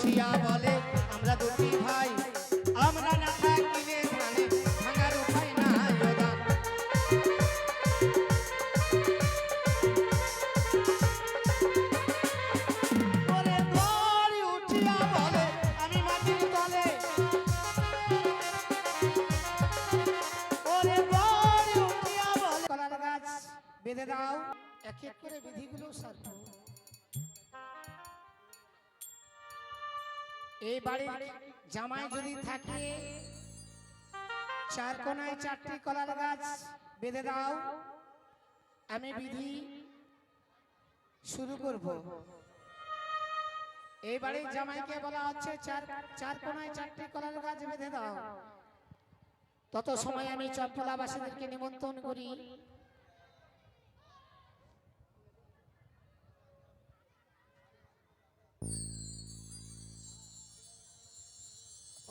উঠিয়া বলে আমরা দুটি ভাই, আমরা না থাকিলে প্রাণে ভাঙার উপায় নাই দান। ওরে ধরি উঠিয়া বলে আমি মাটির তলে, ওরে ধরি উঠিয়া বলে কলার গাছ বেঁধে দাও। এক এক করে বিধিগুলো সারবো। এই বাড়ির জামাই যদি থাকে চার কোনায় চারটি কলার গাছ বেঁধে দাও। আমি বিধি শুরু করব। এই বাড়ির জামাইকে বলা হচ্ছে চার কোনায় চারটি কলার গাছ বেঁধে দাও। তত সময় আমি চম্পলাবাসীদেরকে নিমন্ত্রণ করি।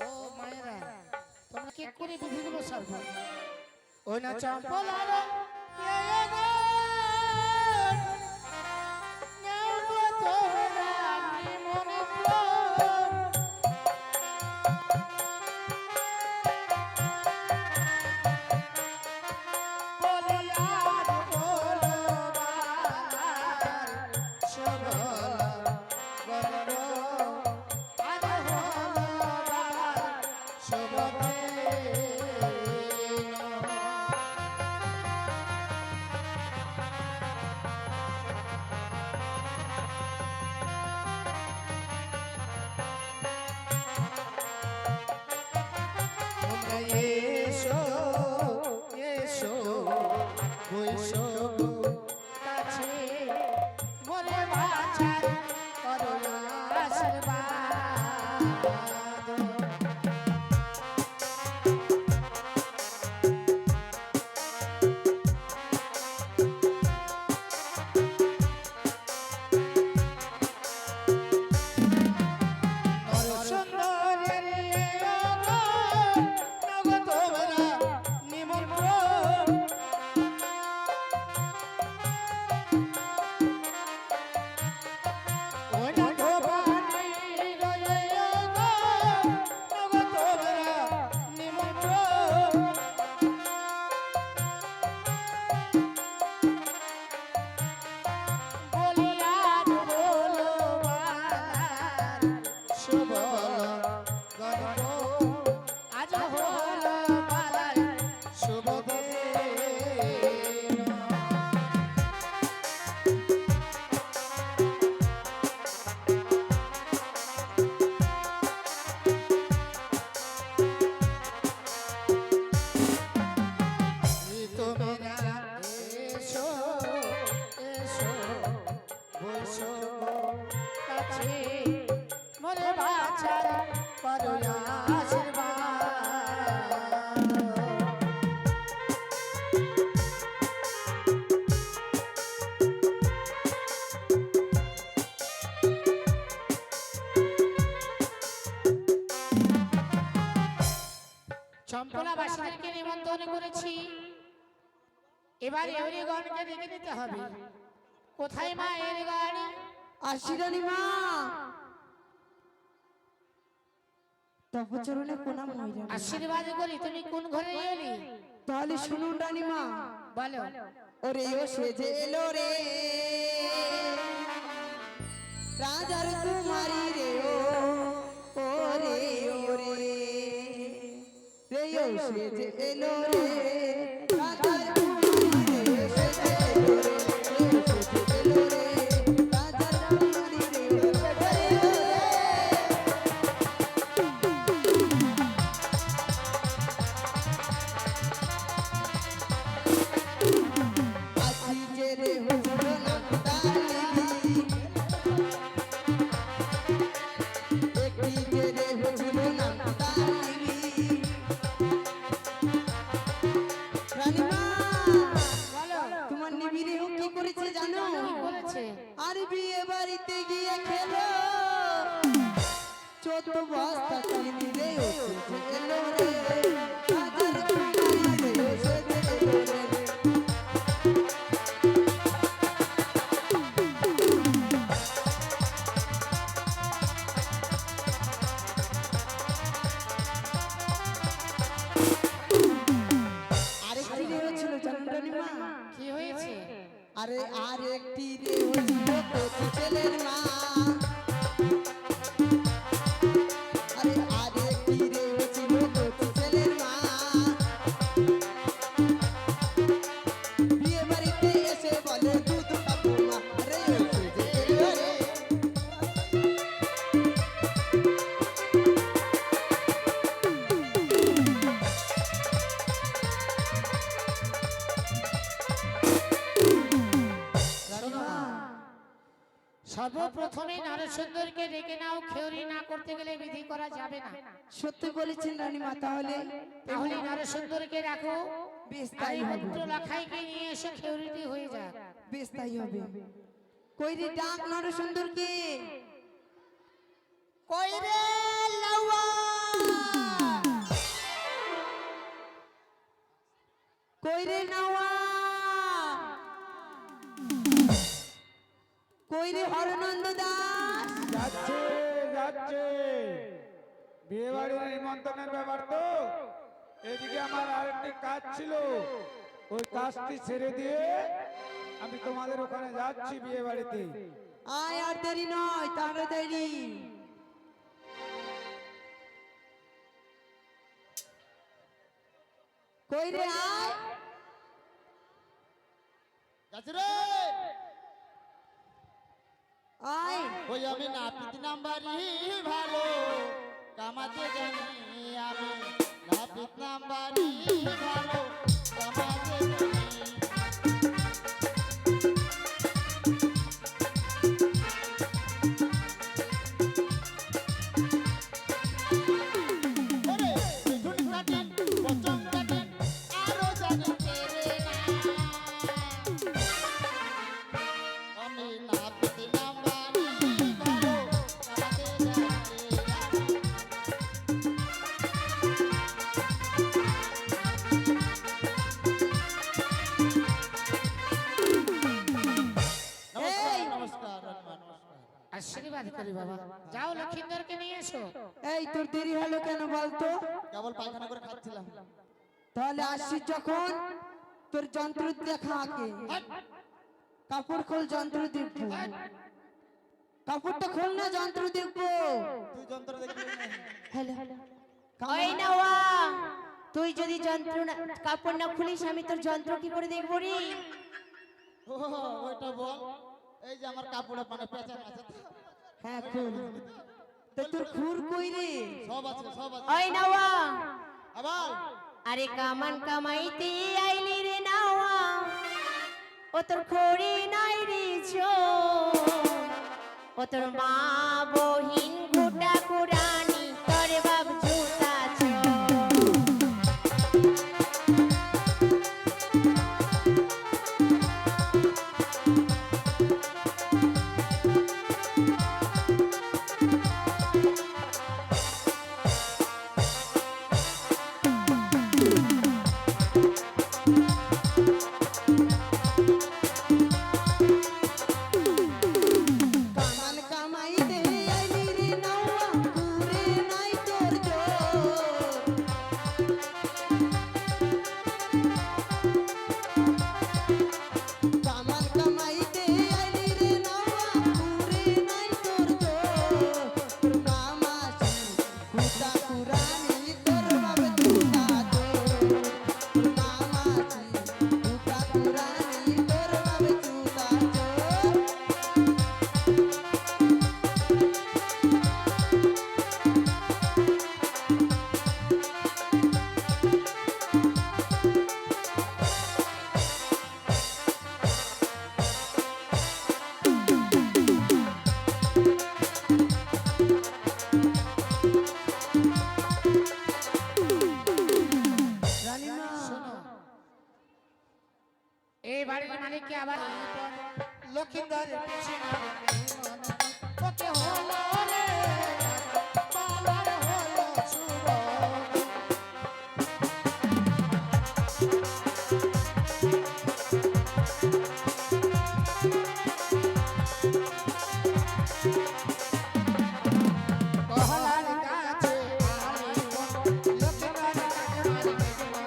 ও মায়েরা, তোমরা কি করে বিধিগুলো সারবো? ওই না চম্পলার চম্পলাবাসীদেরকে নিমন্ত্রণ করেছি। এবার এরিগণকে ডেকে দিতে হবে। কোথায় মা এরিগণ? আশিরানি মা তপচরণে প্রণাম হইল। আশীর্বাদ করি। তুমি কোন ঘরে এলি? তাহলে শুনুন রানী মা। বলো। ওরে ও সেজে এলো রে রাজার কুমারী রে ও রে ও রে রে ও সেজে এলো রে রাজার কুমারী রে সেজে এলো রে সেজে এলো রে রাজার কুমারী রে আজি যে রে হুজুর নাম তালি একটি যে রে হুজুর নাম তালি রানীমা তোমার নিবিড়ে কি করেছে জানো? কি করেছে? আর বিয়ে বাড়িতে গিয়ে খেলো চোদ্দ বস্তা চিনি রে ও সেজে এলো রে রাজার কুমারী রে ও সেজে এলো রে সুন্দরকে ডেকে নাও, খেউরি না করতে গেলে বিধি করা যাবে না। সত্যি বলেছেন রানীমা, তাহলে তাহলে নরসুন্দরকে রাখো, বেশ আর তাই এই হবে, পুত্র লাখাইকে নিয়ে এসে খেউরিটি হয়ে যাক। বেশ তাই হবে। কইরে ডাক নরসুন্দরকে, কইরে লাউয়া, কইরে নাওয়া, কইরে হরনন্দ দাস। যাচ্ছে যাচ্ছে, বিয়ে বাড়ির নিমন্ত্রণের ব্যাপার তো, এদিকে আমার আরেকটি কাজ ছিল, ওই কাজটি ছেড়ে দিয়ে আমি তোমাদের ওখানে যাচ্ছি বিয়ে বাড়িতে। আয়, আর দেরি নয়, তাড়াতাড়ি। কইরে আয়, যাচ্ছে আয়। ওই আমি নাপিত নাম্বারই ভালো কামাতে জানি, আমি নাপিত নাম্বারই ভালো কামাতে জানি। ওরে, মিঠুন কাটেন, পচন কাটেন, আরো জানি তেরে না। আমি নাপিত নাম্বারই ভালো কামাতে জানি। নমস্কার নমস্কার রানীমা, নমস্কার। আশীর্বাদ করি বাবা। যাও লক্ষিন্দরকে নিয়ে এসো। এই তোর দেরি হলো কেন বলতো? কেবল পায়খানা করে খাচ্ছিলাম। তাহলে আসছিস যখন, তোর যন্ত্র দেখা আগে। কাপড় খোল, যন্ত্র দেখবো। কাপড়টা খোল না, যন্ত্র দেখবো। তুই যন্ত্র দেখবি না? হ্যালো, ওই নাওয়া, তুই যদি যন্ত্র না কাপড় না খুলিস আমি তোর যন্ত্র কি করে দেখবো রে? ও ওইটা বল। এই যে আমার কাপড়ে মানে পেঁচান আছে তো? হ্যাঁ খোল। তা তোর খুর কই রে? সব আছে সব আছে। ওই নাওয়া, আবার আরে কামান কামাইতে আইলি রে নাওয়া, ও তোর খড়ি নাই রে ছো, ও তোর মা বহিন ঘুটা কুরানি, তোর বাপ জুতা ছো। কামান কামাইতে আইলি রে নাওয়া, খুরে নাই তোর জোর। কামান কামাইতে আইলি রে নাওয়া, খুরে নাই তোর জোর। তোর মামাসি হুতা কুরানি, তোর বাপ জুতা চোর। তোর মামাসি হুতা কুরানি, তোর বাপ জুতা চোর। রানীমা, এই বাড়ির মালিককে আবার লক্ষিন্দরের পিছনে ওকে হলো রে, বাবার হলো সুবর্ণ। কহলার কাছে আলিঙ্গন, লক্ষিন্দরের কাছে আলিঙ্গন,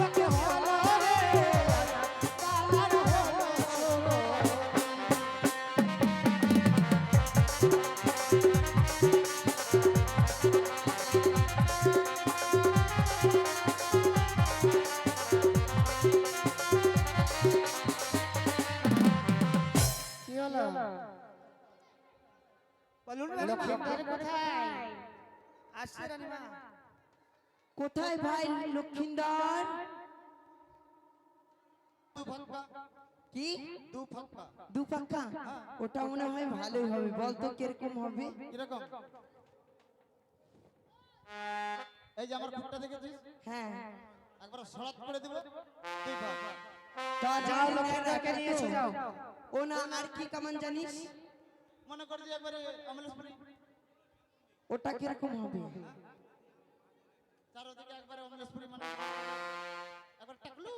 ওকে হলো রে, বাবার হলো সুবর্ণ। কি হলো? লক্ষিন্দর কোথায়? আসছে রানীমা। কোথায় ভাই লক্ষিন্দর? কি দু ফাঁকা দু পাক্কা? ওটা মনে হয় ভালোই হবে, বলতো কিরকম হবে? কিরকম? এই যে আমার খুঁটটা দেখেছিস, হ্যাঁ, একবার সরাত করে দিব, দুই ভাগ। তা যাও যাও লক্ষ্মীদেরকে নিয়ে এসে যাও। ও না, আর কি কামান জানিস? মনে কর যে একবারে অমলেশপুরি, ওটা কিরকম হবে? চারোদিকে একবারে অমলেশপুরি, মানে একবার টাকলু।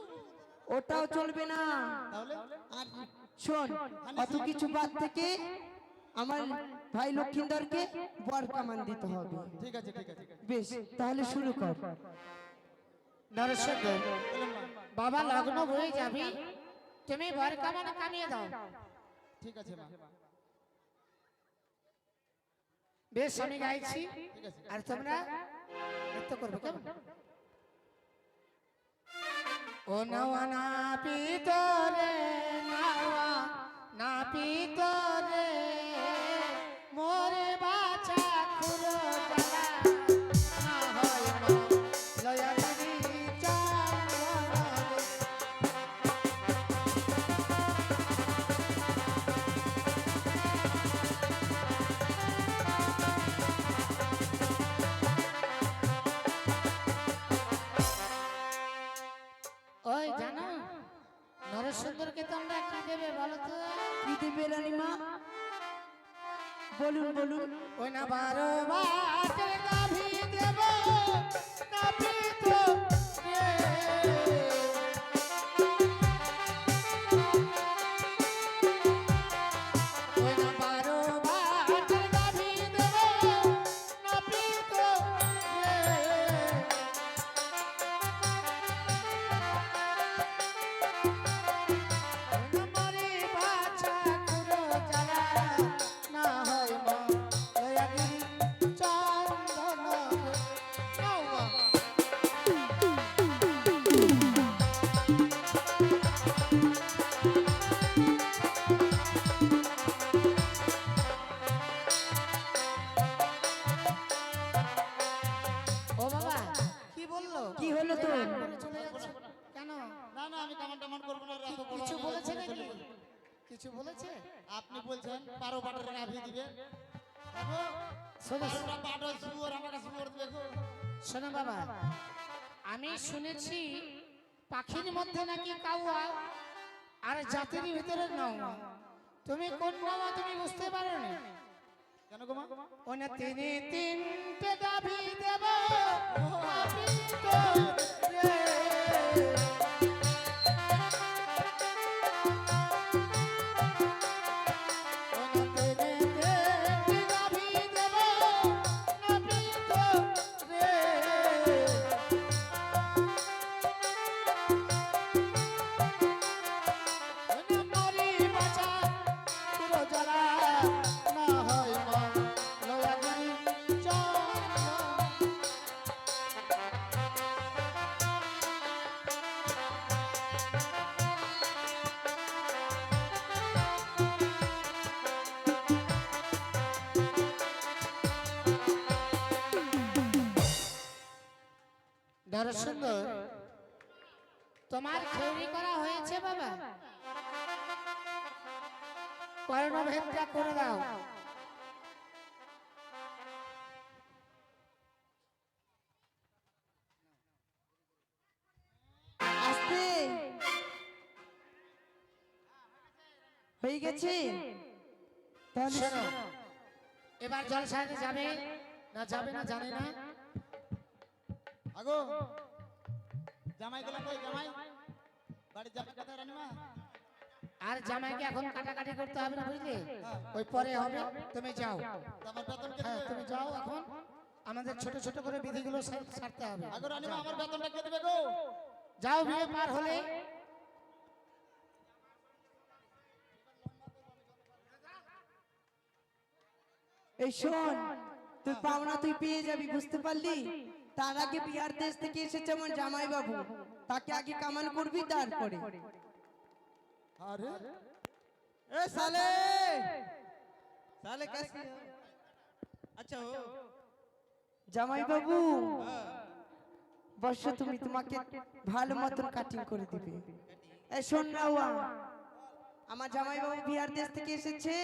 ওটাও চলবে না। তাহলে আর শোন, অত কিছু বাদ থেকে আমার ভাই লক্ষিন্দরকে বর কামান দিতে হবে। ঠিক আছে, ঠিক আছে, বেশ, তাহলে শুরু কর। নরসিংহ বাবা লগ্ন হয়ে যাবি, তুমি বর কামান কামিয়ে দাও। ঠিক আছে মা, বেশ আমি গাইছি, ঠিক আছে। আর তোমরা নৃত্য করবে কেমন? ও নাওয়া না পিতরে, নাওয়া না পিতরে, মোরে বাছা খুলো জ্বালা, না হয় মা লয়াগিরি চন্দন। ওই জানো নরসুন্দরকে তোমরা কি দেবে বলো তো? কি দেবে রানীমা? বলুন বলুন। ওই না 12 বাটের গাভী দেব না পিত রে। ওই না 12 বাটের গাভী দেব না পিত রে। মরি বাছা কুড়ো জ্বালা, না হয় মা লয়াগিরি চন্দন। নাও মা। ও বাবা কি বললো? কি হলো তো? রাগ করে চলে যাচ্ছে কেন? না না, আমি কামান টামান করবো না, রাখো, বড় কিছু আমি বলেছে বলে নাকি? বলি। কিছু বলেছে? আপনি বলছেন 12 বাটের গাভী দিবে, বাবু শোনো 12টা বাট শুয়োর আমার কাছে শুয়োর দিবে গো। শোনো বাবা, আমি শুনেছি পাখির মধ্যে নাকি কাউয়া, আর জাতির ভিতরে নাওয়া। তুমি কোন নাওয়া তুমি বুঝতে পারো না? কেন গো মা? ওনা তিনটে গাভী দেব আমি তো রে। ওনা তিনটে গাভী দেব আমি তো রে। ওনা মরি বাছা পুরো জ্বালা, না হয় মা লয়াগিরি চন্দন। নরসুন্দর তোমার খেউরি করা হয়েছে বাবা, কর্ণভেদটা করে দাও। আস্তে হয়ে গেছে। তাহলে শোনো, এবার জলসাতে যাবে না যাবে না জানি না। আগো জামাই গেলা কই? জামাই বাড়ি যাবে কোথায় রানীমা? আর জামাইকে এখন কাটাকাটি করতে হবে না বুঝলে, ওই পরে হবে। তুমি যাও, তো আমার বেতন কে হ্যাঁ দিবে? তুমি যাও এখন। আমাদের ছোট ছোট করে বিধিগুলো সারতে হবে। আগো রানীমা, আমার বেতনটা কে দিবে গো? যাও, বিয়ে পার হলে এই শোন, তুই পাওনা তুই পেয়ে যাবি, বুঝতে পারলি? তার আগে বিহার দেশ থেকে এসেছে আমার জামাই বাবু, তাকে আগে কামান করবি তারপরে। আরে ए साले साले कैसी हो? अच्छा हो জামাই বাবু বর্ষ, তুমি তোমাকে ভালো মতন কাটিং করে দিবে। এই শোন রাওয়া, আমার জামাইবাবু বিহার দেশ থেকে এসেছে,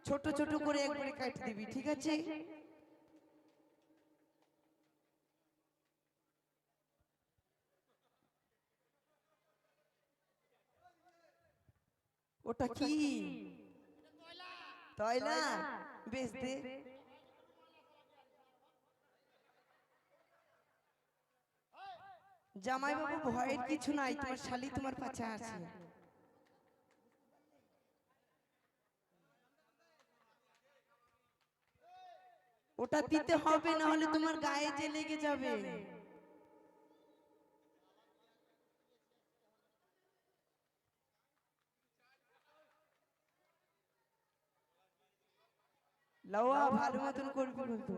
ছোট ছোট করে একবারে কাটে দিবি, ঠিক আছে? ওটা কি? তয়লা? বেশ দে। জামাইবাবু ভয়ের কিছু নাই, তোমার শালি তোমার পাশে আছে। ওটা দিতে হবে, না হলে তোমার গায়ে যে লেগে যাবে। লাউয়া ভালো মতন করবি কিন্তু।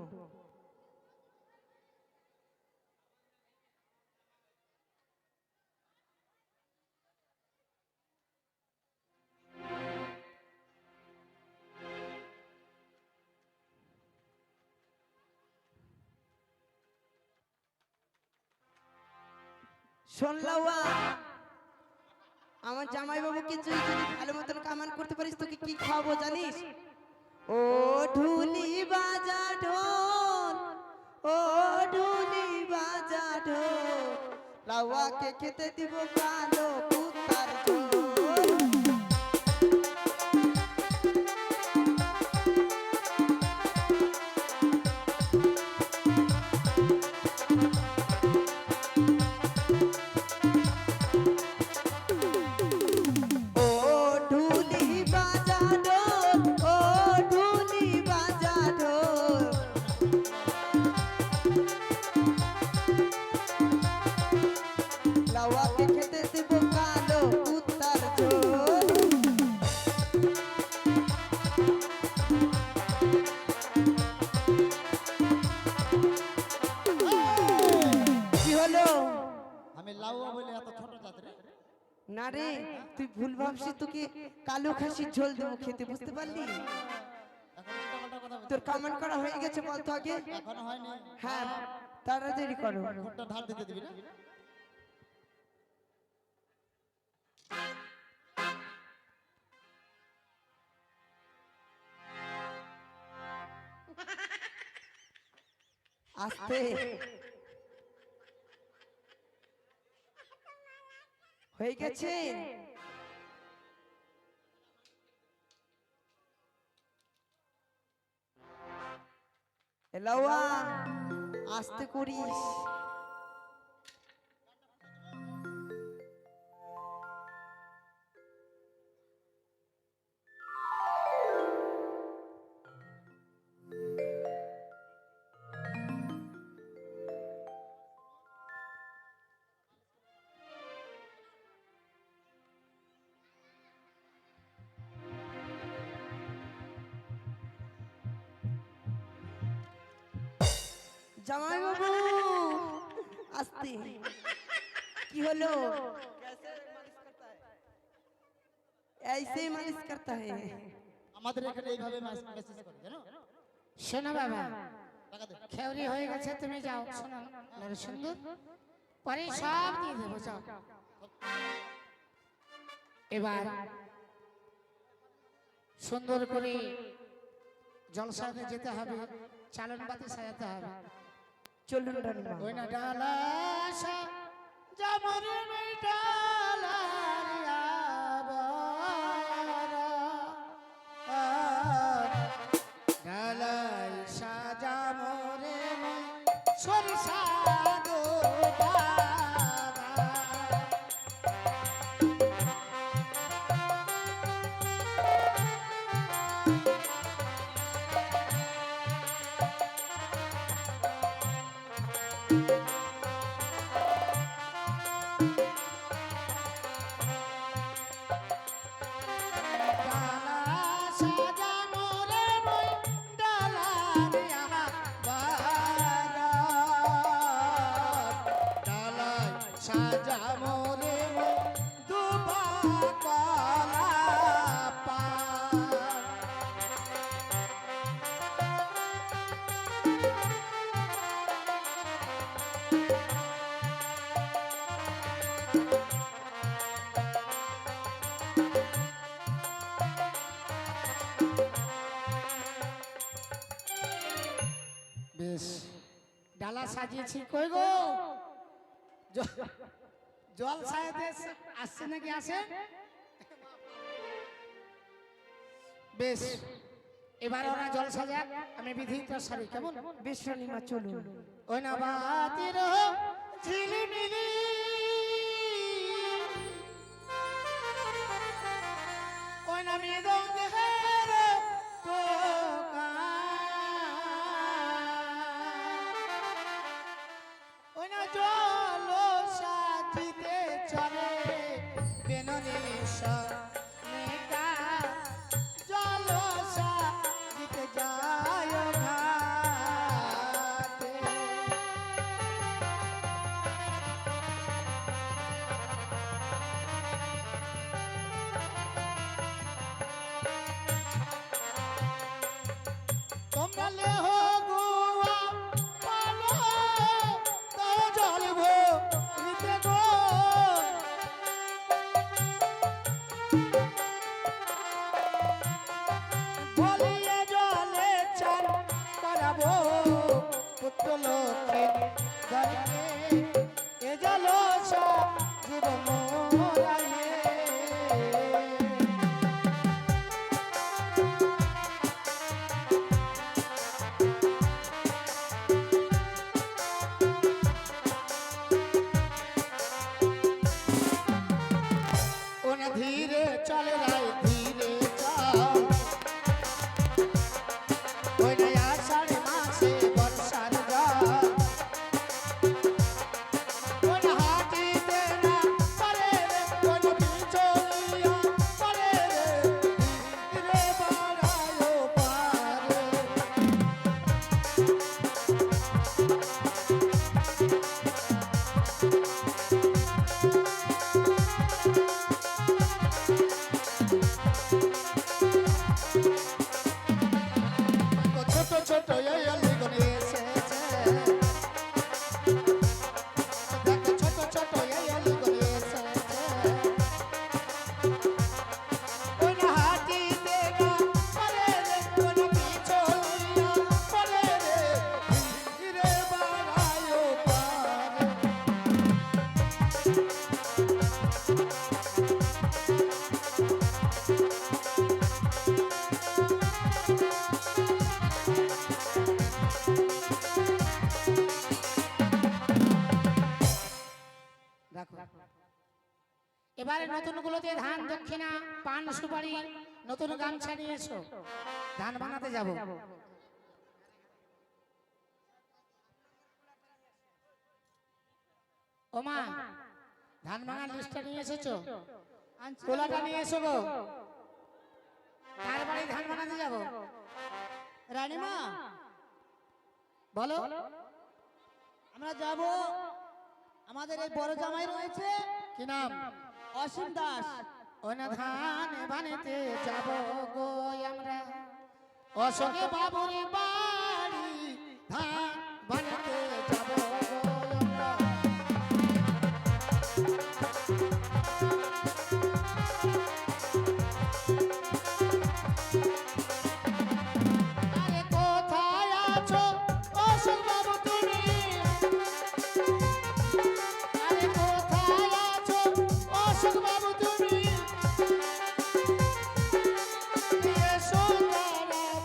শোন লাউয়া, আমার জামাইবাবুকে তুই যদি ভালো মতন কামান করতে পারিস, তোকে কি খাওয়াবো জানিস? ও ঢুলি বাজা ঢোল, ও ঢুলি বাজা ঢোল, লাউয়াকে খেতে দিব কালো কুত্তার ঝোল। ও ঢুলি বাজা ঢোল, ও ঢুলি বাজা ঢোল, লাউয়াকে খেতে দেব কালো কুত্তার ঝোল। কি হলো? আমি লাউয়া বলে এত ছোট জাত রে। না রে, তুই ভুল ভাবছিস, তোকে কালো খাসির ঝোল দেবো খেতে, বুঝতে পারলি? এখন উল্টাপাল্টা কথা বলছিস। তোর কামান করা হয়ে গেছে বলতো আগে? এখনো হয়নি। হ্যাঁ, তাড়াতাড়ি করো। ভোটটা ধার দিতে দিবি না? আস্তে হয়ে গেছে। এলাওয়া, আস্তে করিস। জামাইবাবু আস্তে। কি হলো? ऐसे ही मालिश करता है। আমাদের এখানে এইভাবে মেসেজ করে জানো? শোনো বাবা, টাকা দে। খেউরি হয়ে গেছে, তুমি যাও। শোনো নারে সুন্দর, পরে সব দিয়ে দেবো, যাও। এবার সুন্দর করে জলসাতে যেতে হবে, চালন বাতি সাজাতে হবে। চলুন রানীমা। ওই না ডালা যেমন ডালা ডালাই সাজা মোরে সরিষা দো বাবা। ডালা সাজানো রে ডালা বেশ ডালা সাজিয়েছি কই গো জল সাজাতে আসছে নাকি আসে বেশ এবার ওরা জল সাজাক আমি বিধিটা সারি কেমন বেশ রানীমা চলুন। ওই না বাতির ঝিলিমিলি ওই না মৃদঙ্গের টোকা ওই না জল সাজিতে চলে বেননি সনেকা জল সাজিতে যায় ঘাটে তোমরা লেহ গুয়া পালো তো জলব নিতে গো বলিয়ে জলে চান করাবো পুত্র লোকে ধরকে এ জলসা জীবন মোরায়ে ওনা ধীরে চলে রাই ধীরে চল ওই না আষাঢ় মাসে বর্ষার জল ওই না হাঁটিতে না পারে রে ওই না পিছলিয়া পারে রে ধীরে বাড়ায়ও পারে ছোট ছোট এই অলিগলি এসেছে দেখো ছোট ছোট এই অলিগলি এসেছে ওই না হাঁটিতে না পারে রে ওই না পিছলিয়া পারে রে ধীরে বাড়ায়ও পারে দেখো এবারে নতুন গুলোতে ধান দক্ষিণা পান সুপারি নতুন গামছা নিয়ে এসো ধান বানাতে যাব ওমা ধান ভাঙার লিস্টটা নিয়ে এসেছো কোলাটা নিয়ে এসো গো কার বাড়ি ধান বানাতে যাব রানীমা বলো আমরা যাব আমাদের এই বড় জামাই রয়েছে কি নাম অসীম দাস। ওই না ধান বানাতে যাব গো আমরা অশোকে বাবুর বাড়ি ধান বানাতে যাব গো আমরা আরে কোথায় আছো অশোক বাবু তুমি আরে কোথায় আছো অশোক বাবু তুমি এসো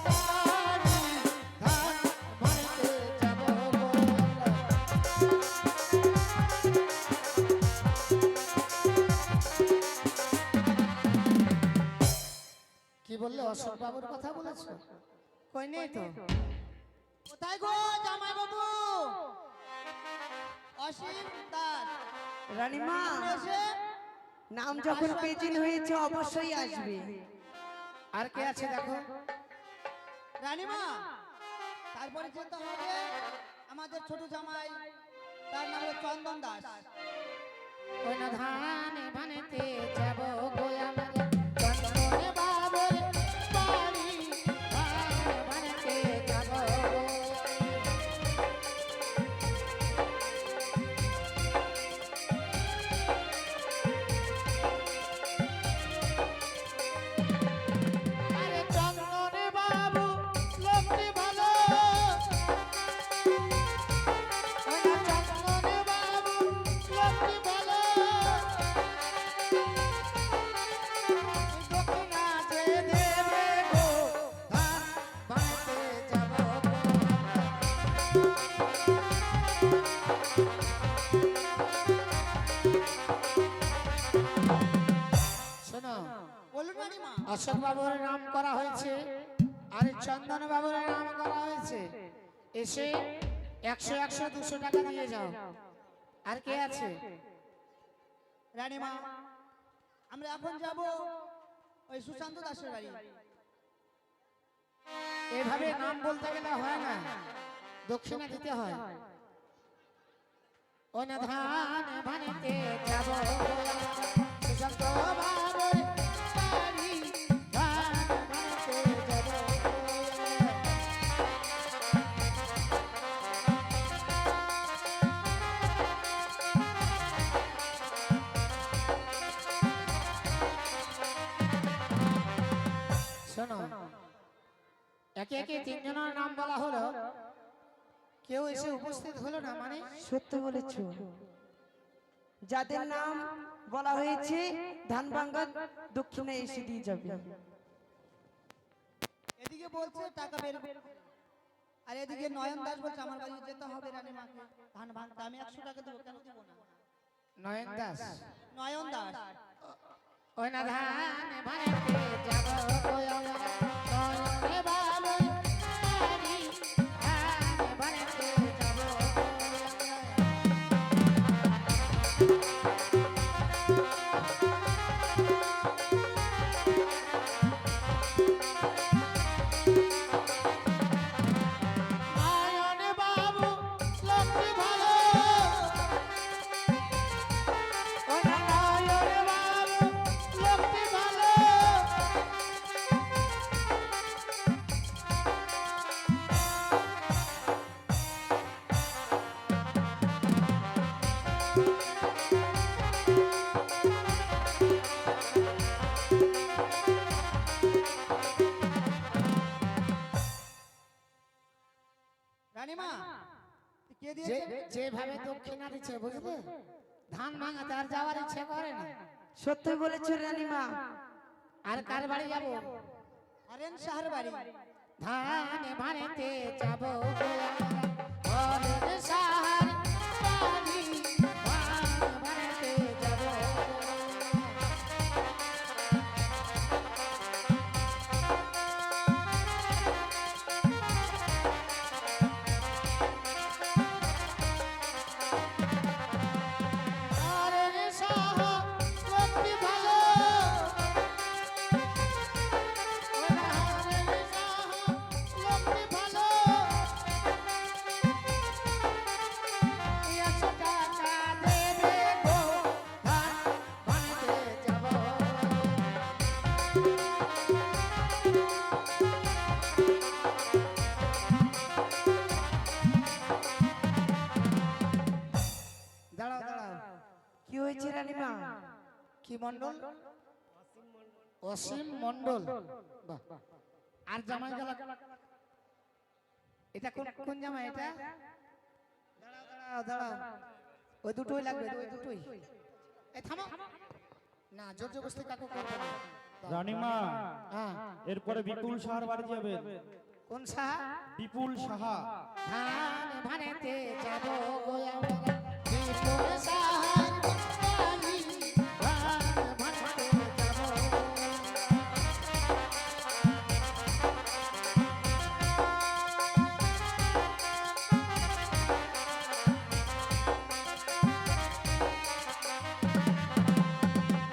তাড়াতাড়ি ধান বানাতে যাব গো আমরা কি বললে অশোক বাবুর কথা বলেছো কই নেই তো কোথায় গো জামাই বাবু? অসীম দাস রানীমা এসে নাম যখন পেজিন হয়েছে অবশ্যই আসবে। আর কে আছে দেখো রানীমা তারপরে যেতে হবে আমাদের ছোট জামাই, তার নাম হলো চন্দন দাস। ওই না ধান বানাতে যাব গো আমরা চন্দনে বাবুর বাড়ি ধান বানাতে যাব গো আরে চন্দনে বাবু লোকটি ভালো শোনো, বলুন রানীমা। অশোক বাবুর নাম করা হয়েছে আর চন্দন বাবুর নাম করা হয়েছে। এসে 100 100 200 টাকা দিয়ে যাও। আর কে আছে? রানীমা, আমরা এখন যাব ওই সুশান্ত দাসের বাড়ি। এভাবে নাম বলতে গেলে হয় না, দক্ষিণা দিতে হয়। অনাধান ভানিতে যাব সুশান্ত বাবুর বাড়ি, ধান ভানিতে যাব। শোনো, একে একে তিনজনের নাম বলা হলো, কেউ এসে উপস্থিত হলো না, মানে সত্য বলেছ। যাদের নাম বলা হয়েছে ধান ভাঙ্গা দক্ষিণে এসে দিয়ে যাবে। এদিকে বলছে টাকা বের, আর এদিকে নয়ন দাস বলছে আমার বাড়ি যেতে হবে রানীমাকে ধান ভাঙতে। আমি 100 টাকা দেবো, কেন দেবো না? নয়ন দাস। নয়ন দাস। ওই না ধান ভানিতে যাব নয়নে বাবুর বাড়ি, ধান ভানিতে যাব। নয়নে বাবু লক্ষ্মী ভালো, ওই না নয়নে বাবু লক্ষ্মী ভালো। রানীমা, কে যে দিয়েছে? যেভাবে দক্ষিণা দিচ্ছে, বুঝলে, ধান ভাঙাতে আর যাওয়ার ইচ্ছে করে না। সত্যই বলেছ রানীমা। আর কার বাড়ি যাব? হরেন শাহর বাড়ি। ধান ভানিতে যাব হরেন শাহর বাড়ি, ধান ভানিতে যাব। হরেন শাহর লক্ষ্মী ভালো, ওই না হরেন শাহর লক্ষ্মী ভালো। 100 টাকা দেবে গো, ধান ভানিতে যাব। দাঁড়াও দাঁড়াও, কি হয়েছে রানীমা? কি মন্ডল? অসীম মন্ডল। বাহ। আর জামাই গেল, এটা কোন কোন জামাই এটা? দাঁড়াও দাঁড়াও, ওই দুটোই লাগবে, ওই দুটোই। এই থামো না, জোর জবরদস্তি কাকু করবে না। রানীমা, হ্যাঁ, এরপরে বিপুল সাহার বাড়ি যাবে। কোন সাহা? বিপুল সাহা। ধান ভানিতে যাব গো আমরা, বিপুল সাহার বাড়ি, ধান ভানিতে যাব।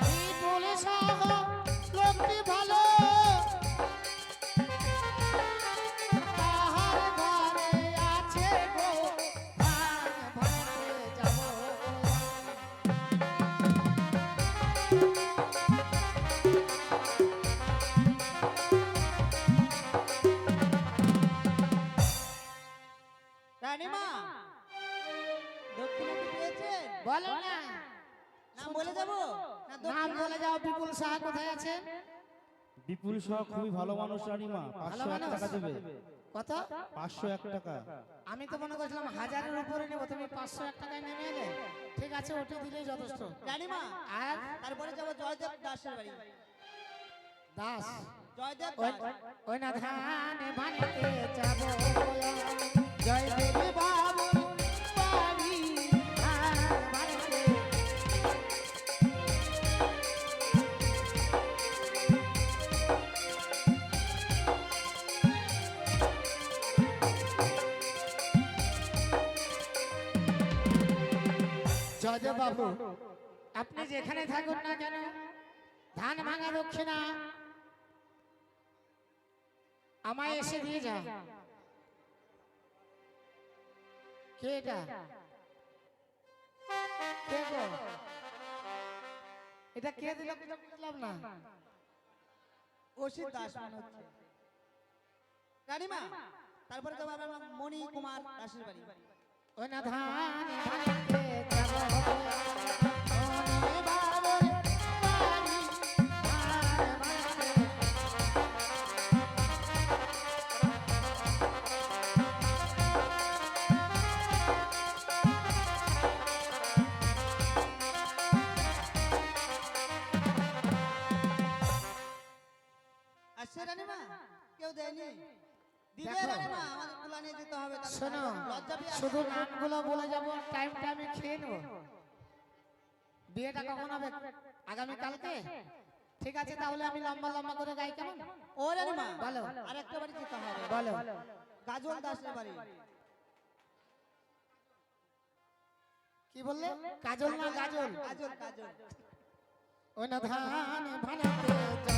বিপুল সাহা লক্ষ্মী ভালো, তাহার ঘরে আছে গো, ধান ভানিতে যাব। রানীমা, দক্ষিণা কি পেয়েছেন? বলো না, নাম বলে যাবো না নাম বলে যাও। বিপুল সাহা কোথায় আছেন? বিপুল সাহা খুবই ভালো মানুষ রানীমা। 501 মানুষ? টাকা দেবে। কত? 501 টাকা। আমি তো মনে করছিলাম 1000-এর উপরে নেবো, তুমি 501 টাকায় নেমে এলে। ঠিক আছে, ওটা দিলেই যথেষ্ট। রানীমা, আর তারপরে যাবো জয়দেব দাসের বাড়ি। দাস, জয়দেব ওই দাস। ওই না ধান ভানিতে যাব। জয় দেবী বাবুর বাড়ি ধান ভাঙতে। জয়দেব বাবু, আপনি যেখানে থাকুন না কেন, ধান ভাঙা দক্ষিণা আমায় এসে দিয়ে যা। কে এটা? কে গো? এটা কে দিল বুঝলাম না। অসিত দাস মনে হচ্ছে। রানীমা, তারপরে যাবো আমরা মণি কুমার দাসের বাড়ি। ওই না ধান ভাঙতে যাব, মনি বাবুর বাড়ি ধান ভাঙতে। আসছে রানীমা? কেউ দেয়নি? দিবে দেখো। রানীমা, আমাদের কুলা নিয়ে যেতে হবে। তাহলে শোনো, লজ্জা পেয়ে আসছে। শুধু নামগুলো বলে যাবো, টাইম টাইমে খেয়ে নেবো। বিয়েটা কখন হবে? আগামী কালকে? ঠিক আছে, তাহলে আমি লম্বা লম্বা করে গাই, কেমন? ও রানীমা, বলো। আর একটা বাড়ি যেতে হবে। বলো। গাজল দাসের বাড়ি। কি বললে? কাজল না গাজল? গাজল গাজল। ওই না ধান ভাঙতে যাব,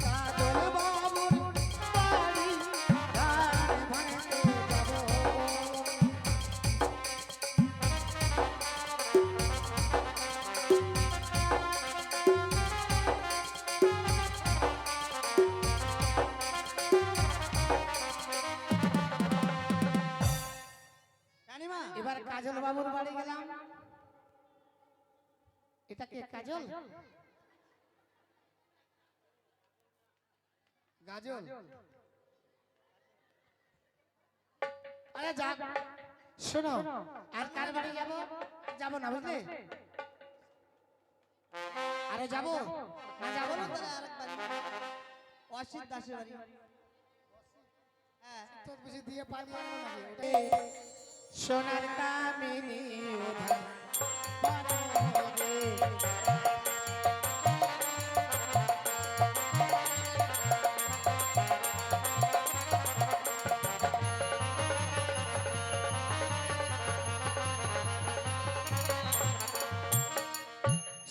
কাজল বাবুর বাড়ি ধান ভাঙতে যাব। রানীমা, এবার কাজল বাবুর বাড়ি গেলাম। এটা কে? কাজল? গাজল? আরে যা, শোনো, আর কার বাড়ি যাবো? যাবো না, বুঝলে? আরে যাবো না, যাবো না? তাহলে আরেক বাড়ি। অসিত দাসের বাড়ি। হ্যাঁ, তোর বেশি দিয়ে পালিয়ে আনবো নাকি? ওটা- সোনার কামিনী উধার পারে।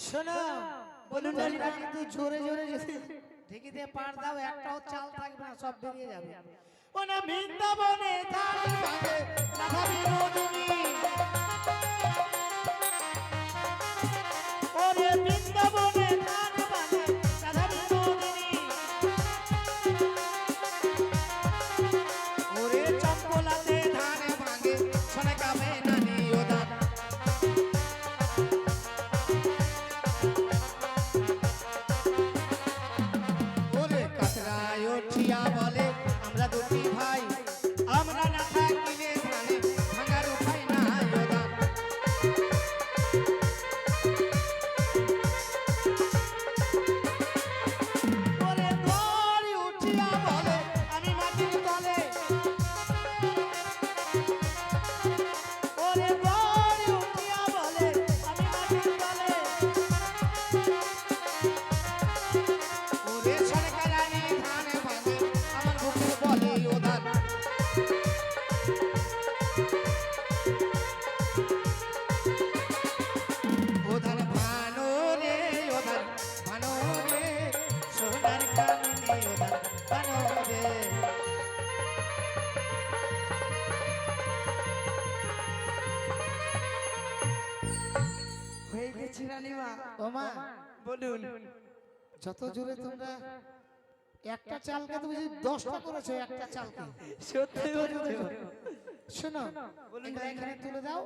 শোনো, বলুন না, কিন্তু জোরে জোরে যদি ঢেকিতে পার দাও, একটাও চাল থাকবে না, সব বেরিয়ে যাবে। ও না বৃন্দাবনে ধান ভাঙে রাধা বিনোদিনী, ওরে বৃন্দাবনে ধান ভাঙে রাধা বিনোদিনী, ওরে চম্পলাতে ধান ভাঙে সোনা কামে নানি ও ধান। ওরে কাতরায় উঠিয়া বলে আমরা দুটি ভাই, আমরা না থাকিলে ধানে ভাঙার উপায় নাই ও ধান। ওরে ঘরে উঠিয়া বলে আমি মাটির তলে, ওরে ঘরে উঠিয়া বলে আমি মাটির তলে, ওরে সরকারানি ধান ভাঙে আমার বুকের বলে ও ধান। ও ধান ভানো রে, ও ধান ভানো রে, সোনার কামিনী ও ধান ভানো রে। হয়ে গেছে রানীমা। ওমা, বলুন। যত জোরে তোমরা একটা চালকে তুমি 10টা করেছো, একটা চালকে। সত্যি বলছো? শোনো, এগুলো এখানে তুলে দাও।